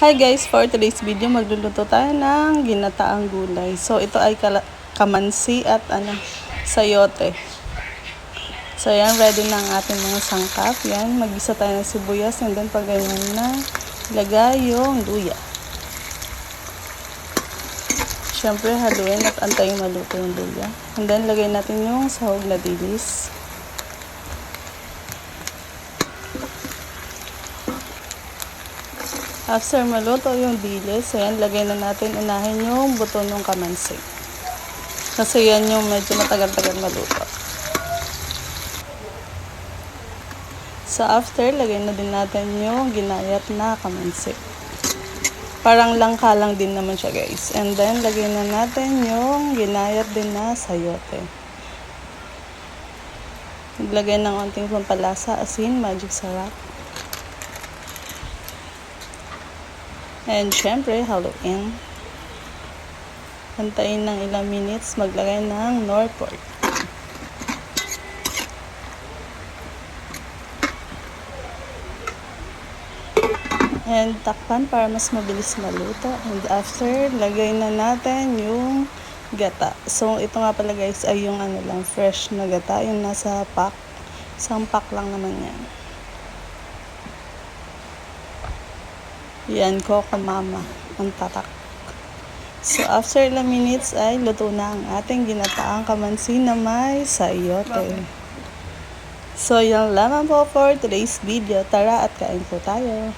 Hi guys, for today's video magluluto tayo ng ginataang gulay. So ito ay kamansi at sayote. So yan, ready na ang ating mga sangkap. Yan, mag-isa tayo ng sibuyas and then pag ganyan na, ilagay yung luya. Siyempre haluin at antayin maluto yung luya. And then lagay natin yung sahog na dilis. After maluto yung dilis, ayan, lagay na natin, unahin yung buto ng kamansi. Kasi yan yung medyo matagal-tagal maluto. So after, lagay na din natin yung ginayat na kamansi. Parang langka lang din naman siya guys. And then, lagay na natin yung ginayat din na sayote. Naglagay ng konting pampalasa, asin, magic sarap. And syempre, haluin. Antayin ng ilang minutes, maglagay ng nor pork. And takpan para mas mabilis maluto. And after, lagay na natin yung gata. So, ito nga pala guys ay yung fresh na gata. Yung nasa pack. Isang pack lang naman yan. Yan, Coco Mama, ang tatak. So, after ilang minutes ay luto na ang ating ginataang kamansi na may sayote. So, yan lamang po for today's video. Tara at kain po tayo.